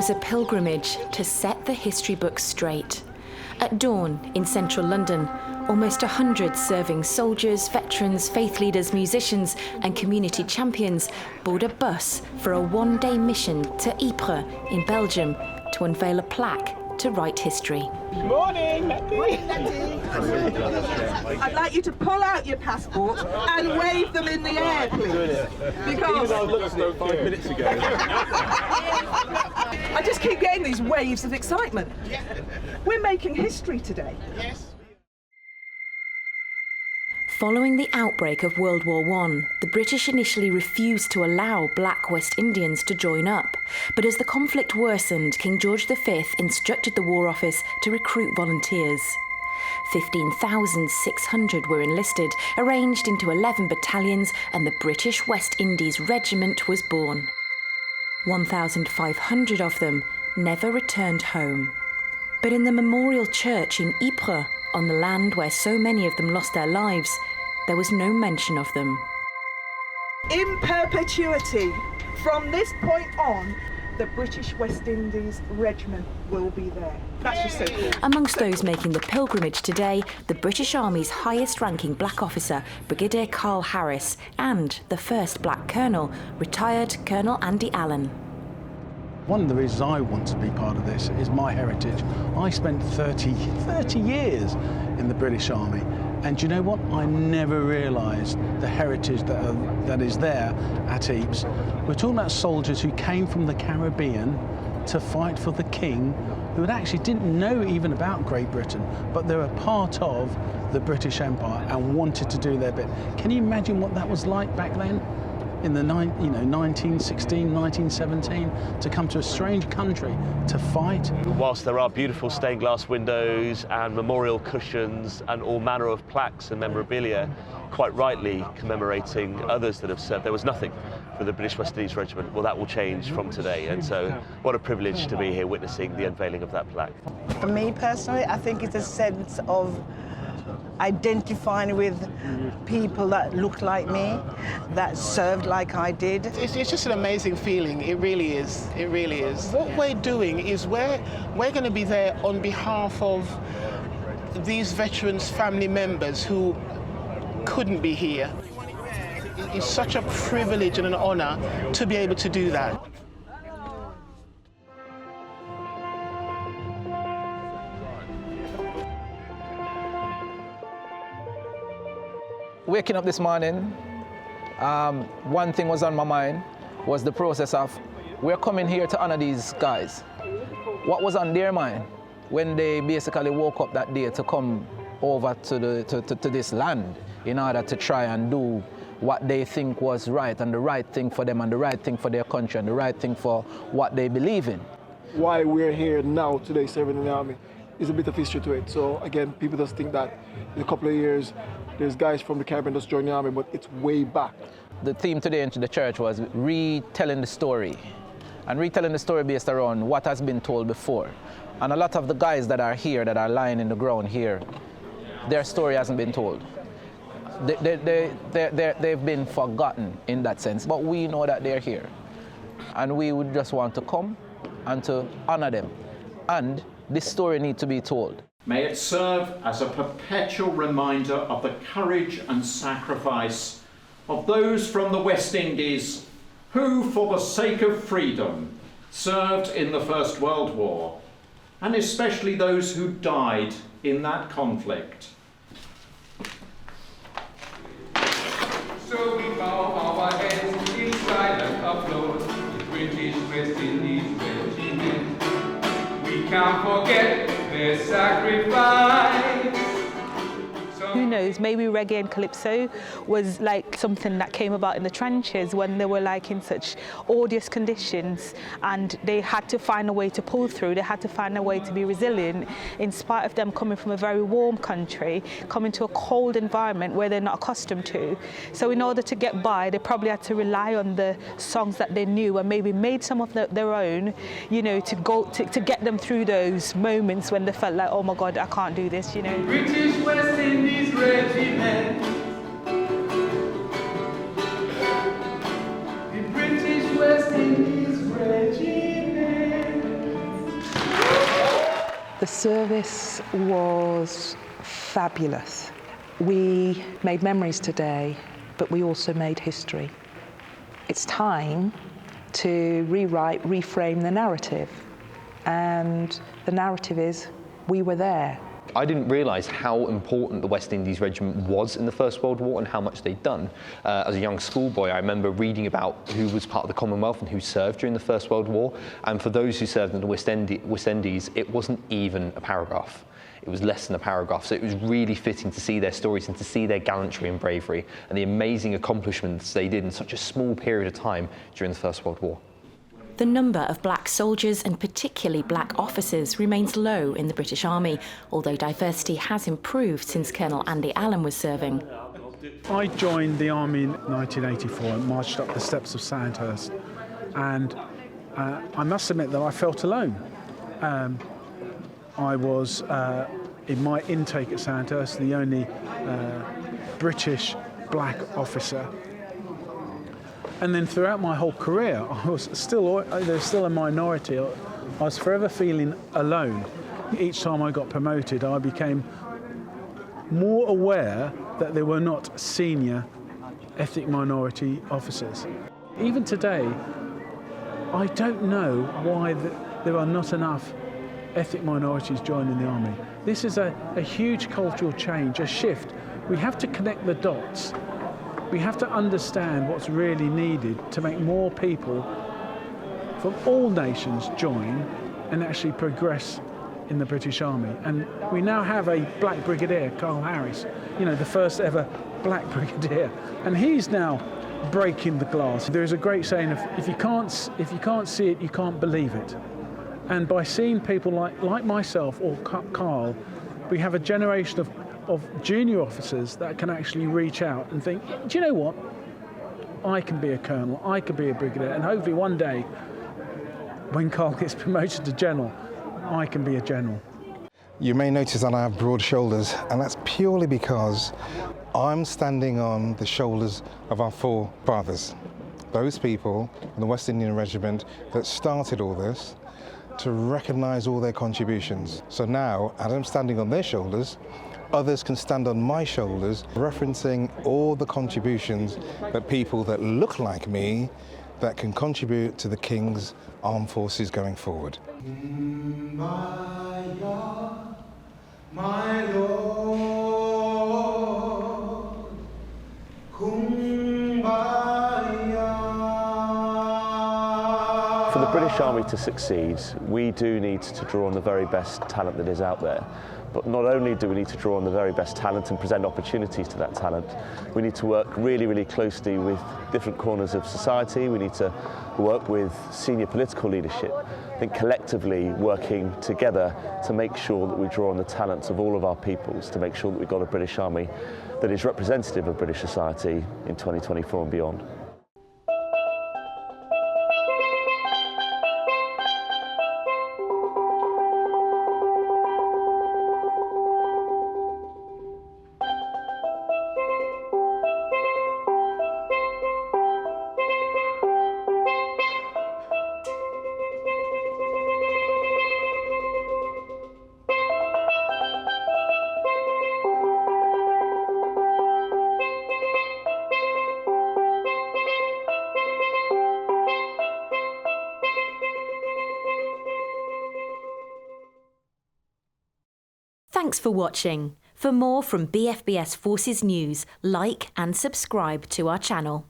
was a pilgrimage to set the history books straight. At dawn in central London, almost 100 serving soldiers, veterans, faith leaders, musicians and community champions board a bus for a one-day mission to Ypres in Belgium to unveil a plaque to write history. Morning, Letty. Morning, Letty. I'd like you to pull out your passport and wave them in the air, please. Because I looked at it 5 minutes ago. I just keep getting these waves of excitement. We're making history today. Yes. Following the outbreak of World War I, the British initially refused to allow black West Indians to join up. But as the conflict worsened, King George V instructed the War Office to recruit volunteers. 15,600 were enlisted, arranged into 11 battalions, and the British West Indies Regiment was born. 1,500 of them never returned home. But in the memorial church in Ypres, on the land where so many of them lost their lives, there was no mention of them. In perpetuity, from this point on, the British West Indies Regiment will be there. That's just so cool. Amongst those making the pilgrimage today, the British Army's highest-ranking black officer, Brigadier Karl Harris, and the first black colonel, retired Colonel Andy Allen. One of the reasons I want to be part of this is my heritage. I spent 30 years in the British Army, and do you know what? I never realised the heritage that is there at Ypres. We're talking about soldiers who came from the Caribbean to fight for the King, who actually didn't know even about Great Britain, but they were part of the British Empire and wanted to do their bit. Can you imagine what that was like back then? In the 1916, 1917, to come to a strange country to fight. Whilst there are beautiful stained glass windows and memorial cushions and all manner of plaques and memorabilia, quite rightly commemorating others that have served, there was nothing for the British West Indies Regiment. Well, that will change from today, and so what a privilege to be here witnessing the unveiling of that plaque. For me personally, I think it's a sense of identifying with people that look like me, that served like I did. It's just an amazing feeling. It really is. It really is. What we're doing is we're going to be there on behalf of these veterans' family members who couldn't be here. It's such a privilege and an honor to be able to do that. Waking up this morning, one thing was on my mind was the process of, we're coming here to honor these guys. What was on their mind when they basically woke up that day to come over to this land in order to try and do what they think was right, and the right thing for them, and the right thing for their country, and the right thing for what they believe in. Why we're here now today serving in the Army is a bit of history to it. So again, people just think that in a couple of years there's guys from the Caribbean just join the Army, but it's way back. The theme today into the church was retelling the story, and retelling the story based around what has been told before. And a lot of the guys that are here, that are lying in the ground here, their story hasn't been told. They've been forgotten in that sense, but we know that they're here. And we would just want to come and to honor them. And this story needs to be told. May it serve as a perpetual reminder of the courage and sacrifice of those from the West Indies who, for the sake of freedom, served in the First World War, and especially those who died in that conflict. So we bow our heads in silent applause, the British West Indies Regiment. We can't forget their sacrifice. Who knows, maybe reggae and calypso was like something that came about in the trenches when they were like in such odious conditions, and they had to find a way to pull through, they had to find a way to be resilient in spite of them coming from a very warm country, coming to a cold environment where they're not accustomed to. So in order to get by, they probably had to rely on the songs that they knew and maybe made some of their own, you know, to get them through those moments when they felt like, oh my God, I can't do this, you know. British West Indies Regiment. The British West Indies Regiment. The service was fabulous. We made memories today, but we also made history. It's time to rewrite, reframe the narrative. And the narrative is, we were there. I didn't realise how important the West Indies Regiment was in the First World War and how much they'd done. As a young schoolboy, I remember reading about who was part of the Commonwealth and who served during the First World War. And for those who served in the West Indies, it wasn't even a paragraph. It was less than a paragraph. So it was really fitting to see their stories and to see their gallantry and bravery and the amazing accomplishments they did in such a small period of time during the First World War. The number of black soldiers and particularly black officers remains low in the British Army, although diversity has improved since Colonel Andy Allen was serving. I joined the Army in 1984 and marched up the steps of Sandhurst, and I must admit that I felt alone. I was, in my intake at Sandhurst, the only British black officer. And then throughout my whole career, there's still a minority. I was forever feeling alone. Each time I got promoted, I became more aware that there were not senior ethnic minority officers. Even today, I don't know why there are not enough ethnic minorities joining the Army. This is a huge cultural change, a shift. We have to connect the dots. We have to understand what's really needed to make more people from all nations join and actually progress in the British Army. And we now have a black Brigadier, Karl Harris, the first ever black Brigadier. And he's now breaking the glass. There's a great saying of, if you can't see it, you can't believe it. And by seeing people like myself or Karl, we have a generation of junior officers that can actually reach out and think, do you know what? I can be a colonel, I can be a brigadier, and hopefully one day, when Karl gets promoted to general, I can be a general. You may notice that I have broad shoulders, and that's purely because I'm standing on the shoulders of our forefathers. Those people in the West Indian Regiment that started all this, to recognise all their contributions. So now, as I'm standing on their shoulders, others can stand on my shoulders, referencing all the contributions that people that look like me that can contribute to the King's armed forces going forward. My Lord, For the British Army to succeed, we do need to draw on the very best talent that is out there. But not only do we need to draw on the very best talent and present opportunities to that talent, we need to work really, really closely with different corners of society. We need to work with senior political leadership. I think collectively working together to make sure that we draw on the talents of all of our peoples, to make sure that we've got a British Army that is representative of British society in 2024 and beyond. Thanks for watching. For more from BFBS Forces News, like and subscribe to our channel.